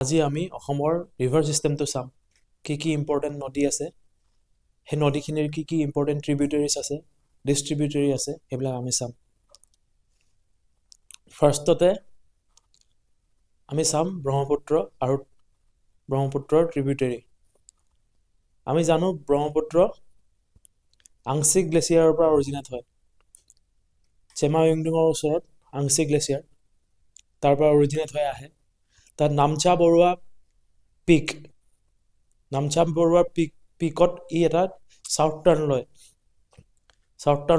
আজি আমি অসমৰ ৰিভাৰ চিষ্টেমটো চাম কি কি ইম্পৰ্টেণ্ট নদী আছে সেই নদীখিনিৰ কি কি ইম্পৰ্টেণ্ট ট্ৰিবিউটাৰিজ আছে ডিষ্ট্ৰিবিউটৰী আছে সেইবিলাক আমি চাম ফাৰ্ষ্টতে আমি চাম ব্ৰহ্মপুত্ৰ আৰু ব্ৰহ্মপুত্ৰৰ ট্ৰিবিউটাৰী আমি জানো ব্ৰহ্মপুত্ৰ আংশিক গ্লেচিয়াৰৰ পৰা অৰিজিনেট হয় চেমাউইংডুঙৰ ওচৰত আংশিক গ্লেচিয়াৰ তাৰ পৰা অৰিজিনেট হৈ আহে তাত নামচা বৰুৱা পিকত ই এটা চাউথ টাৰ্ণ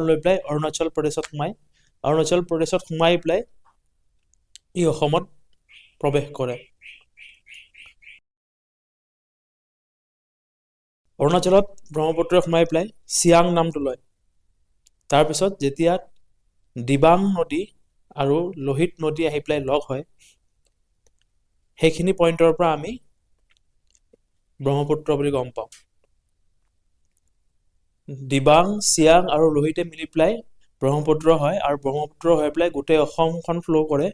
লৈ পেলাই অৰুণাচল প্ৰদেশত সোমাই পেলাই ই অসমত প্ৰৱেশ কৰে অৰুণাচলত ব্ৰহ্মপুত্ৰই সোমাই পেলাই চিয়াং নামটো লয় তাৰপিছত যেতিয়া দিবাং নদী আৰু লোহিত নদী আহি পেলাই লগ হয় সেইখিনি পইণ্টৰ পৰা আমি ব্ৰহ্মপুত্ৰ বুলি গম পাওঁ দিবাং চিয়াং আৰু লোহিতে মিলি পেলাই ব্ৰহ্মপুত্ৰ হয় আৰু ব্ৰহ্মপুত্ৰ হৈ পেলাই গোটেই অসমখন ফ্ল' কৰে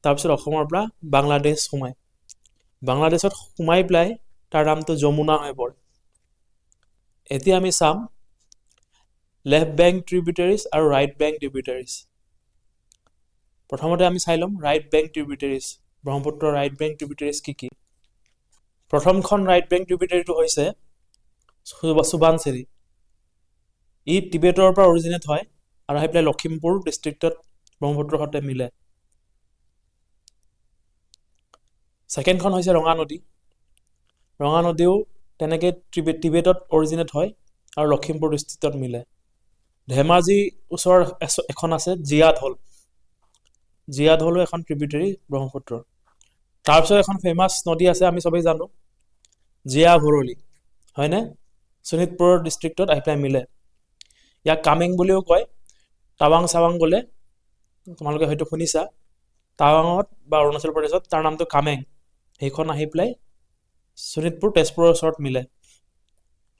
তাৰপিছত অসমৰ পৰা বাংলাদেশ সোমায় বাংলাদেশত সোমাই পেলাই তাৰ নামটো যমুনা হৈ পৰে এতিয়া আমি চাম লেফ্ট বেংক ট্ৰিবিউটাৰিজ আৰু ৰাইট বেংক ট্ৰিবিউটাৰিজ প্ৰথমতে আমি চাই ল'ম ৰাইট বেংক ট্ৰিবিউটাৰিজ ব্ৰহ্মপুত্ৰৰ ৰাইট বেংক ট্ৰিবিউটাৰিজ কি কি প্ৰথমখন ৰাইট বেংক ট্ৰিবিউটাৰিটো হৈছে সুবানচিৰি ই টিবেটৰ পৰা অৰিজিনেট হয় আৰু আহি পেলাই লখিমপুৰ ডিষ্ট্ৰিক্টত ব্ৰহ্মপুত্ৰৰ সৈতে মিলে ছেকেণ্ডখন হৈছে ৰঙা নদীও তেনেকৈ টিবেটত অৰিজিনেট হয় আৰু লখিমপুৰ ডিষ্ট্ৰিক্টত মিলে ধেমাজি ওচৰৰ এখন আছে জীয়াঢলো এখন ট্ৰিবিউটাৰী ব্ৰহ্মপুত্ৰৰ তাৰপিছত এখন ফেমাছ নদী আছে আমি চবেই জানো জীয়া ভৰলী হয়নে শোণিতপুৰৰ ডিষ্ট্ৰিক্টত আহি পেলাই মিলে ইয়াক কামেং বুলিও কয় টাৱাং চাৱাং গ'লে তোমালোকে হয়তো শুনিছা টাৱাঙত বা অৰুণাচল প্ৰদেশত তাৰ নামটো কামেং সেইখন আহি পেলাই শোণিতপুৰ তেজপুৰৰ ওচৰত মিলে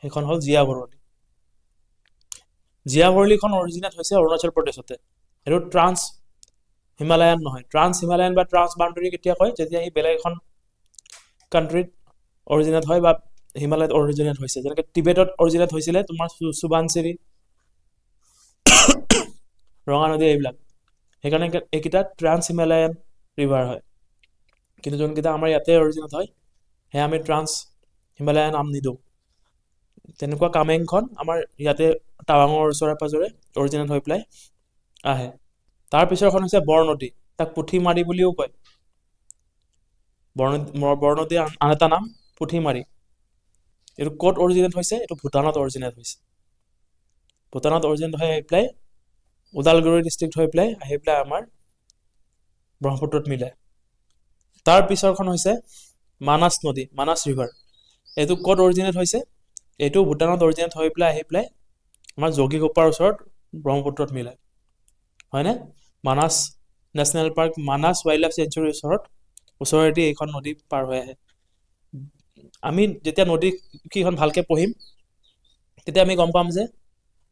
সেইখন হ'ল জীয়া ভৰলীখন অৰিজিনেট হৈছে অৰুণাচল প্ৰদেশতে সেইটো ট্ৰান্স হিমালয়ান নহয় ট্ৰান্স হিমালয়ান বা ট্ৰান্স বাউণ্ডাৰী কেতিয়া কয় যেতিয়া ই বেলেগ এখন কাণ্ট্ৰিত অৰিজিনেট হয় বা হিমালয়ত অৰিজিনেট হৈছে যেনেকৈ টিবেটত অৰিজিনেট হৈছিলে তোমাৰ সুবানচিৰি ৰঙা নদী এইবিলাক সেইকাৰণে এইকেইটা ট্ৰান্স হিমালয়ান ৰিভাৰ হয় কিন্তু যোনকেইটা আমাৰ ইয়াতে অৰিজিনেট হয় সেয়া আমি ট্ৰান্স হিমালয়ান নাম নিদিওঁ তেনেকুৱা কামেংখন আমাৰ ইয়াতে টাৱাঙৰ ওচৰে পাজৰে অৰিজিনেট হৈ পেলাই আহে তাৰ পিছৰখন হৈছে বৰনদী তাক পুঠিমাৰী বুলিও কয় বৰনদীৰ আন এটা নাম পুঠিমাৰী এইটো ক'ত অৰিজিনেট হৈছে এইটো ভূটানত অৰিজিনেট হৈছে ভূটানত অৰিজিনেট হৈ আহি পেলাই ওদালগুৰি ডিষ্ট্ৰিক্ট হৈ পেলাই আহি পেলাই আমাৰ ব্ৰহ্মপুত্ৰত মিলে তাৰ পিছৰখন হৈছে মানাছ নদী মানাছ ৰিভাৰ এইটো ক'ত অৰিজিনেট হৈছে এইটো ভূটানত অৰিজিনেট হৈ পেলাই আহি পেলাই আমাৰ যোগীঘোপাৰ ওচৰত ব্ৰহ্মপুত্ৰত মিলে হয়নে Manas national park Manas wildlife চেঞ্চুৰীৰ ওচৰেদি এইখন নদী পাৰ হৈ আহে আমি যেতিয়া নদীকেইখন ভালকৈ পঢ়িম তেতিয়া আমি গম পাম যে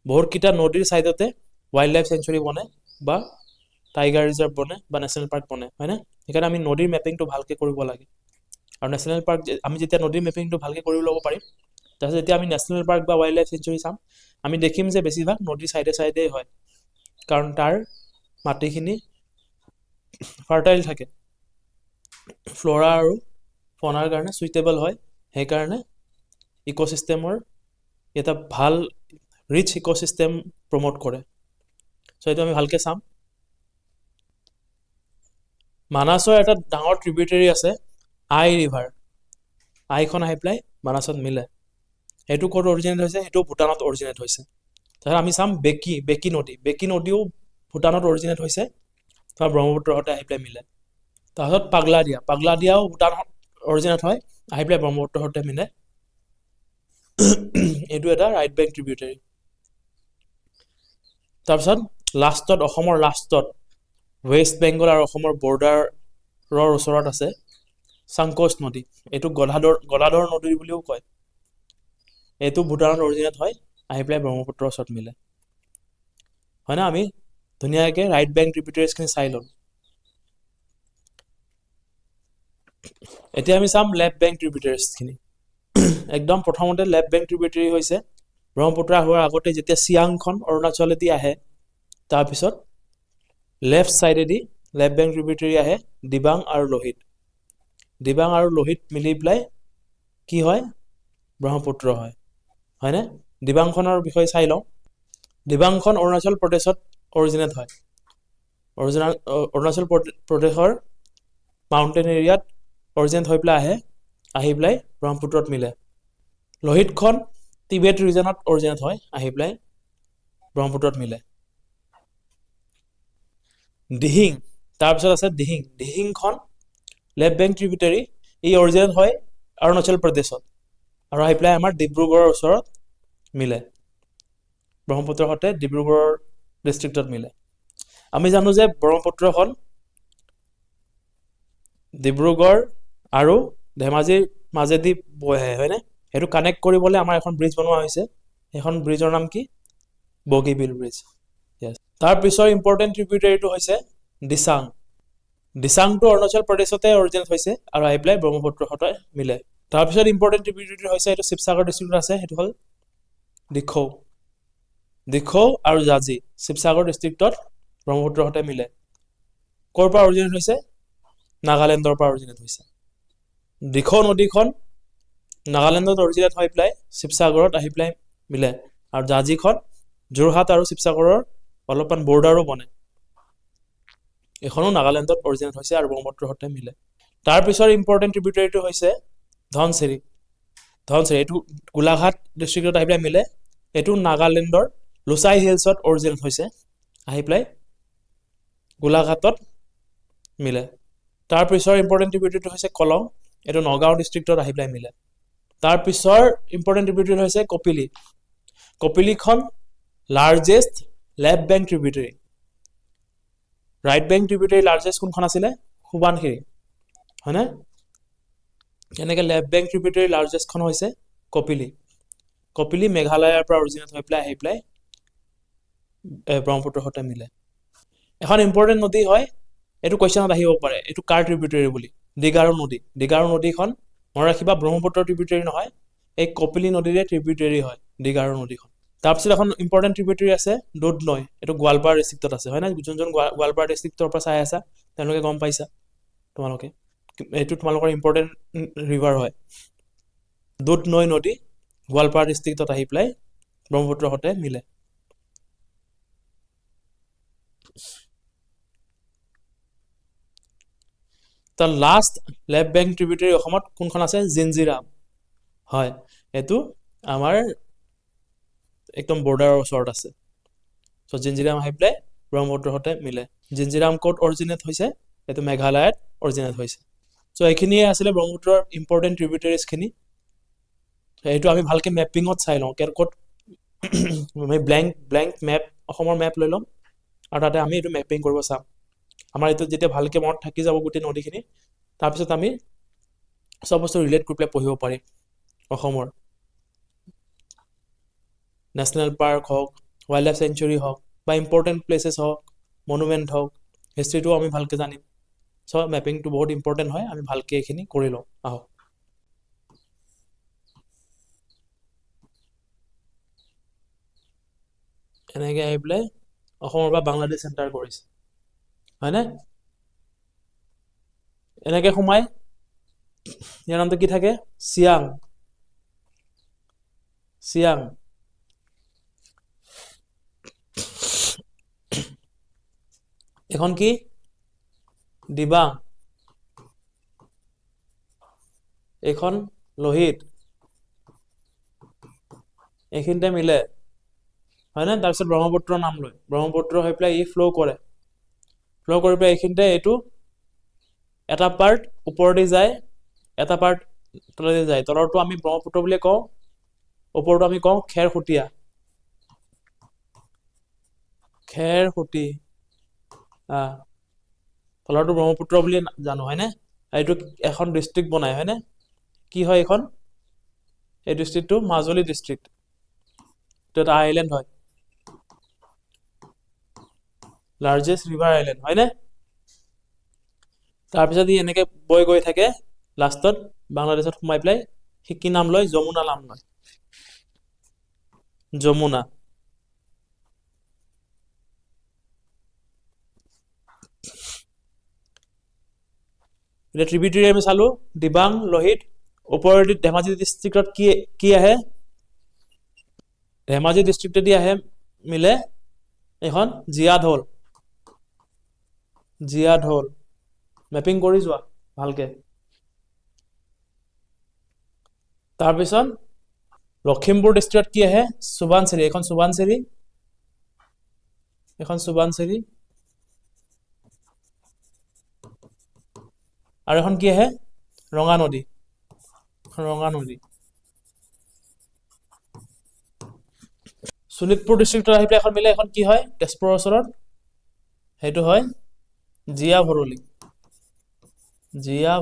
বহুতকেইটা নদীৰ ছাইডতে ৱাইল্ড লাইফ চেঞ্চুৰী বনে বা টাইগাৰ ৰিজাৰ্ভ বনে বা নেশ্যনেল পাৰ্ক বনে হয়নে সেইকাৰণে আমি নদীৰ মেপিংটো ভালকৈ কৰিব লাগে আৰু নেশ্যনেল পাৰ্ক আমি যেতিয়া নদীৰ মেপিংটো ভালকৈ কৰি ল'ব পাৰিম তাৰপিছত যেতিয়া আমি নেশ্যনেল পাৰ্ক বা ৱাইল্ড লাইফ চেঞ্চুৰী চাম আমি দেখিম যে বেছিভাগ নদীৰ ছাইডে হয় কাৰণ তাৰ মাটিখিনি ফাৰ্টাইল থাকে ফ্ল'ৰা আৰু ফনাৰ কাৰণে চুইটেবল হয় সেইকাৰণে ইক'চিষ্টেমৰ এটা ভাল ৰিচ ইক'চিষ্টেম প্ৰমোট কৰে চ' এইটো আমি ভালকৈ চাম মানাছৰ এটা ডাঙৰ ট্ৰিবিউটাৰী আছে আই ৰিভাৰ আইখন আহি পেলাই মানাছত মিলে সেইটো ক'ত অৰিজিনেট হৈছে সেইটো ভূটানত অৰিজিনেট হৈছে তাৰপিছত আমি চাম বেকী নদীও ভূটানত অৰিজিনেট হৈছে তাৰ ব্ৰহ্মপুত্ৰৰ সৈতে আহি পেলাই মিলে তাৰপিছত পাগলাদিয়াও ভূটানত অৰিজিনেট হয় আহি পেলাই ব্ৰহ্মপুত্ৰৰ সৈতে মিলে এইটো এটা ৰাইট বেংক ট্ৰিবিউটাৰী তাৰপিছত অসমৰ লাষ্টত ৱেষ্ট বেংগল আৰু অসমৰ বৰ্ডাৰৰ ওচৰত আছে চাংকোচ নদী এইটো গদাধৰ নদী বুলিও কয় এইটো ভূটানত অৰিজিনেট হয় আহি পেলাই ব্ৰহ্মপুত্ৰৰ ওচৰত মিলে হয়নে আমি ধুনীয়াকৈ ৰাইট বেংক ট্ৰিবিউটাৰিজখিনি চাই ল'ম এতিয়া আমি চাম লেফ্ট বেংক ট্ৰিবিউটাৰিজখিনি একদম প্ৰথমতে লেফ্ট বেংক ট্ৰিবিউটাৰি হৈছে ব্ৰহ্মপুত্ৰ হোৱাৰ আগতে যেতিয়া চিয়াংখন অৰুণাচলেদি আহে তাৰপিছত লেফ্ট ছাইডেদি লেফ্ট বেংক ট্ৰিবিউটাৰি আহে দিবাং আৰু লোহিত মিলি পেলাই কি হয় ব্ৰহ্মপুত্ৰ হয় হয়নে দিবাংখনৰ বিষয়ে চাই লওঁ দিবাংখন অৰুণাচল প্ৰদেশত অৰিজিনেট হয় অৰুণাচল প্ৰদেশৰ মাউণ্টেইন এৰিয়াত অৰিজিনেট হৈ পেলাই আহি পেলাই ব্ৰহ্মপুত্ৰত মিলে লোহিতখন টিবেট ৰিজনত অৰিজিনেট হয় আহি পেলাই ব্ৰহ্মপুত্ৰত মিলে দিহিং তাৰপিছত আছে দিহিংখন লেফ্ট বেংক ট্ৰিবিউটাৰি ই অৰিজিনেট হয় অৰুণাচল প্ৰদেশত আৰু আহি পেলাই আমাৰ ডিব্ৰুগড়ৰ ওচৰত মিলে ব্ৰহ্মপুত্ৰৰ সৈতে ডিব্ৰুগড়ৰ ডিষ্ট্ৰিক্টত মিলে আমি জানো যে ব্ৰহ্মপুত্ৰখন ডিব্ৰুগড় আৰু ধেমাজিৰ মাজেদি বৈ আহে হয়নে সেইটো কানেক্ট কৰিবলৈ আমাৰ এখন ব্ৰিজ বনোৱা হৈছে সেইখন ব্ৰিজৰ নাম কি বগীবিল ব্ৰিজ তাৰ পিছৰ ইম্পৰ্টেণ্ট ট্ৰিবিউটাৰিটো হৈছে দিচাংটো অৰুণাচল প্ৰদেশতে অৰিজিনেট হৈছে আৰু আহি পেলাই ব্ৰহ্মপুত্ৰৰ সৈতে মিলে তাৰপিছত ইম্পৰ্টেণ্ট ট্ৰিবিউটাৰি হৈছে এইটো শিৱসাগৰ ডিষ্ট্ৰিক্টত আছে সেইটো হ'ল দিখৌ আৰু জাজি শিৱসাগৰ ডিষ্ট্ৰিক্টত ব্ৰহ্মপুত্ৰৰ সৈতে মিলে ক'ৰ পৰা অৰিজিনেট হৈছে নাগালেণ্ডৰ পৰা অৰিজিনেট হৈছে দিখৌ নদীখন নাগালেণ্ডত অৰিজিনেট হৈ পেলাই শিৱসাগৰত আহি পেলাই মিলে আৰু জাজিখন যোৰহাট আৰু শিৱসাগৰৰ অলপমান বৰ্ডাৰো বনে এখনো নাগালেণ্ডত অৰিজিনেট হৈছে আৰু ব্ৰহ্মপুত্ৰৰ সৈতে মিলে তাৰপিছৰ ইম্পৰ্টেণ্ট ট্ৰিবিউটাৰিটো হৈছে ধনচিৰি এইটো গোলাঘাট ডিষ্ট্ৰিক্টত আহি পেলাই মিলে এইটো নাগালেণ্ডৰ লুচাই হিলছত অৰিজিনেট হৈছে আহি পেলাই গোলাঘাটত মিলে তাৰপিছৰ ইম্পৰ্টেণ্ট ট্ৰিবিউটাৰিটো হৈছে কলং এইটো নগাঁও ডিষ্ট্ৰিক্টত আহি পেলাই মিলে তাৰপিছৰ ইম্পৰ্টেণ্ট ট্ৰিবিউটাৰি হৈছে কপিলিখন largest left bank tributary right bank tributary largest কোনখন আছিলে সোৱণশিৰি হয়নে এনেকৈ লেফ্ট বেংক ট্ৰিবিউটাৰি লাৰ্জেষ্টখন হৈছে কপিলি মেঘালয়ৰ পৰা অৰিজিনেট হৈ পেলাই আহি পেলাই ব্ৰহ্মপুত্ৰৰ সৈতে মিলে এখন ইম্পৰ্টেণ্ট নদী হয় এইটো কুৱেশ্যনত আহিব পাৰে এইটো কাৰ ট্ৰিবিউটাৰি বুলি দিগাৰু নদীখন মনত ৰাখিবা ব্ৰহ্মপুত্ৰৰ ট্ৰিবিউটাৰি নহয় এই কপিলি নদীৰে ট্ৰিবিউটাৰি হয় দিগাৰু নদীখন তাৰপিছত এখন ইম্পৰ্টেণ্ট ট্ৰিবিউটাৰি আছে দুধনৈ এইটো গোৱালপাৰা ডিষ্ট্ৰিক্টত আছে হয় না যোনজন গোৱালপাৰা ডিষ্ট্ৰিক্টৰ পৰা চাই আছা তেওঁলোকে গম পাইছা তোমালোকে এইটো তোমালোকৰ ইম্পৰ্টেণ্ট ৰিভাৰ হয় দুধনৈ নদী গোৱালপাৰা ডিষ্ট্ৰিক্টত আহি পেলাই ব্ৰহ্মপুত্ৰৰ সৈতে মিলে তাৰ লাষ্ট লেফ্ট বেংক ট্ৰিবিউটাৰি অসমত কোনখন আছে জিঞ্জিৰাম হয় এইটো আমাৰ একদম বৰ্ডাৰৰ ওচৰত আছে চ' জিঞ্জিৰাম আহি পেলাই ব্ৰহ্মপুত্ৰৰ সৈতে মিলে জিঞ্জিৰাম ক'ত অৰিজিনেট হৈছে এইটো মেঘালয়ত অৰিজিনেট হৈছে চ' এইখিনিয়ে আছিলে ব্ৰহ্মপুত্ৰৰ ইম্পৰ্টেণ্ট ট্ৰিবিউটাৰিজখিনি এইটো আমি ভালকৈ মেপিঙত চাই লওঁ ক'ত আমি ব্লেংক মেপ অসমৰ মেপ লৈ ল'ম আৰু তাতে আমি এইটো মেপিং কৰিব চাম আমাৰ এইটো যেতিয়া ভালকৈ মনত থাকি যাব গোটেই নদীখিনি তাৰপিছত আমি চব বস্তু ৰিলেট কৰি পেলাই পঢ়িব পাৰিম অসমৰ নেশ্যনেল পাৰ্ক হওক ৱাইল্ড লাইফ চেঞ্চুৰী হওক বা ইম্পৰ্টেণ্ট প্লেচেছ হওক মনুমেণ্ট হওক হিষ্ট্ৰীটোও আমি ভালকৈ জানিম চ' মেপিংটো বহুত ইম্পৰ্টেণ্ট হয় আমি ভালকৈ এইখিনি কৰি লওঁ আহক এনেকৈ আহি পেলাই অসমৰ পৰা বাংলাদেশ চেণ্টাৰ কৰিছে হয়নে এনেকৈ সোমাই ইয়াৰ নামটো কি থাকে চিয়াং এখন কি দিবাং এইখন লোহিত এইখিনিতে মিলে হয়নে তাৰপিছত ব্ৰহ্মপুত্ৰৰ নাম লয় ব্ৰহ্মপুত্ৰ হৈ পেলাই ই ফ্ল' কৰি পেলাই এইখিনিতে এইটো এটা পাৰ্ট ওপৰেদি যায় এটা পাৰ্ট তলেদি যায় তলৰটো আমি ব্ৰহ্মপুত্ৰ বুলি কওঁ ওপৰটো আমি কওঁ খেৰসুতীয়া তলৰটো ব্ৰহ্মপুত্ৰ বুলি জানো হয়নে এইটো এখন ডিষ্ট্ৰিক্ট বনাই হয়নে কি হয় এইখন এই ডিষ্ট্ৰিক্টটো মাজুলী ডিষ্ট্ৰিক্ট এইটো এটা আইলেণ্ড হয় লাৰ্জেষ্ট ৰিভাৰ আইলেণ্ড হয়নে তাৰপিছত ই এনেকৈ বৈ গৈ থাকে লাষ্টত বাংলাদেশত সোমাই পেলাই সি কি নাম লয় যমুনা নাম লয় যমুনা এতিয়া ট্ৰিবিউটাৰি আমি চালো দিবাং লোহিত ওপৰেদি ধেমাজি ডিষ্ট্ৰিক্টত কি আহে ধেমাজি ডিষ্ট্ৰিক্টেদি আহে মিলে এখন জিয়া ঢোল মেপিং কৰি যোৱা ভালকে তাৰপিছত লখিমপুৰ ডিষ্ট্ৰিক্টত কি আহে সুবানচিৰি এখন সুবানচিৰি আৰু এখন কি আহে ৰঙা নদী শোণিতপুৰ ডিষ্ট্ৰিক্টত আহি পেলাই এখন মিলে এখন কি হয় তেজপুৰৰ ওচৰত সেইটো হয় জিয়া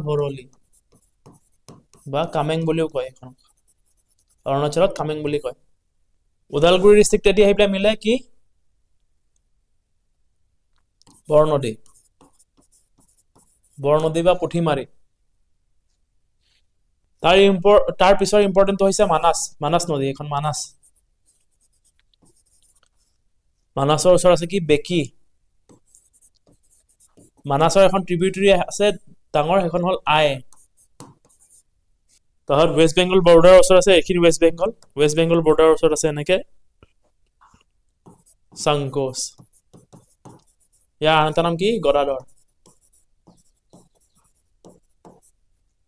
ভৰলি বা কামেং বুলিও কয় এখন অৰুণাচলত কামেং বুলি কয় ওদালগুৰি ডিষ্ট্ৰিক্টেদি আহি পেলাই মিলে কি বৰনদী বা পুঠিমাৰী তাৰ পিছৰ ইম্পৰ্টেণ্টটো হৈছে মানাস নদী এখন মানাসৰ ওচৰত আছে কি বেকি মানাসৰ এখন ট্ৰিবিউটাৰি আছে ডাঙৰ সেইখন হ'ল আই তাহত ৱেষ্ট বেংগল বৰ্ডাৰৰ ওচৰত আছে এইখিনি ৱেষ্ট বেংগল বৰ্ডাৰৰ ওচৰত আছে এনেকে সংকোচ ইয়াৰ আন এটা নাম কি গদাধৰ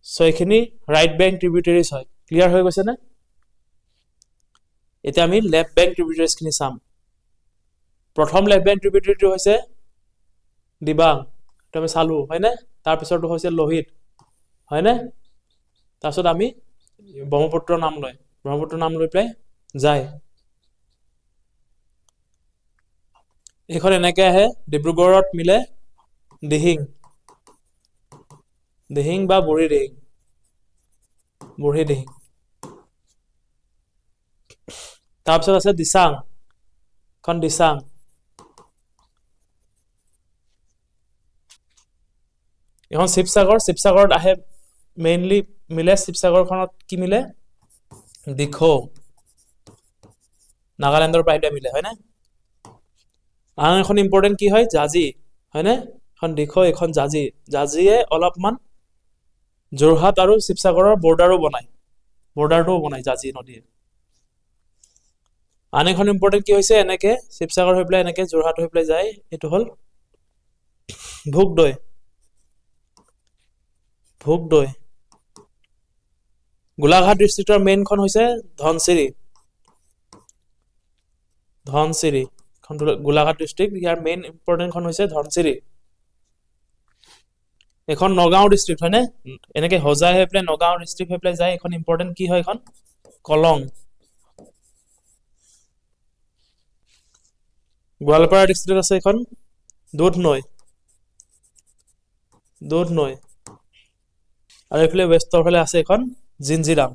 সো এইখিনি ৰাইট বেংক ট্ৰিবিউটাৰিজ হয় ক্লিয়াৰ হৈ গৈছে নে এতিয়া আমি লেফট বেংক ট্ৰিবিউটাৰিজ খিনি চাম প্ৰথম লেফট বেংক ট্ৰিবিউটাৰিটো হৈছে দিবাং এটা আমি চালো হয়নে তাৰ পিছৰটো হৈছে লোহিত হয়নে তাৰপিছত আমি ব্ৰহ্মপুত্ৰ নাম লৈ পেলাই যায় এইখন এনেকে আহে ডিব্ৰুগড়ত মিলে দিহিং বা বুঢ়ী দিহিং তাৰপিছত আছে দিচাং এখন শিৱসাগৰত আহে মেইনলি মিলে শিৱসাগৰখনত কি মিলে দিখৌ নাগালেণ্ডৰ পৰা মিলে হয়নে আন এখন ইম্পৰ্টেণ্ট কি হয় জাজি হয়নে এখন দিখৌ এখন জাজিয়ে অলপমান যোৰহাট আৰু শিৱসাগৰৰ বৰ্ডাৰটোও বনায় জাজি নদীয়ে আন এখন ইম্পৰ্টেণ্ট কি হৈছে এনেকে শিৱসাগৰ হৈ পেলাই এনেকে যোৰহাট হৈ পেলাই যায় এইটো হ'ল ভোগদৈ গোলাঘাট ডিষ্ট্ৰিক্টৰ মেইনখন হৈছে ধনচিৰি গোলাঘাট ডিষ্ট্ৰিক্ট ইয়াৰ মেইন ইম্পৰ্টেণ্টখন হৈছে ধনচিৰি এখন নগাঁও ডিষ্ট্ৰিক্ট হয়নে এনেকে হজাই হৈ পেলাই নগাঁও ডিষ্ট্ৰিক্ট হৈ পেলাই যায় এখন ইম্পৰ্টেণ্ট কি হয় এখন কলং গোৱালপাৰা ডিষ্ট্ৰিক্ট আছে এখন দুধনৈ আৰু এইফালে ৱেষ্টৰ ফালে আছে এখন জিঞ্জিৰাম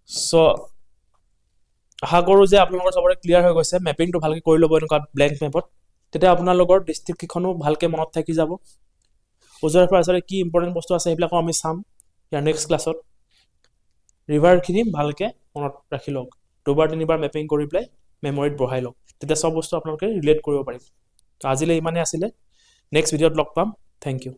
সো আশা কৰোঁ যে আপোনালোকৰ চবৰে ক্লিয়াৰ হৈ গৈছে মেপিংটো ভালকৈ কৰি ল'ব এনেকুৱা ব্লেংক মেপত তেতিয়া আপোনালোকৰ ডিষ্ট্ৰিক্ট কেইখনো ভালকৈ মনত থাকি যাব ওজৰৰ পৰা আচলতে কি ইম্পৰ্টেণ্ট বস্তু আছে সেইবিলাকো আমি চাম ইয়াৰ নেক্সট ক্লাছত ৰিভাৰখিনি ভালকৈ মনত ৰাখি লওক 2-বাৰ 3-বাৰ মেপিং কৰি পেলাই মেমৰিত বঢ়াই লওক তেতিয়া চব বস্তু আপোনালোকে ৰিলেট কৰিব পাৰিব আজিলৈ ইমানেই আছিলে নেক্সট ভিডিঅ'ত লগ পাম থেংক ইউ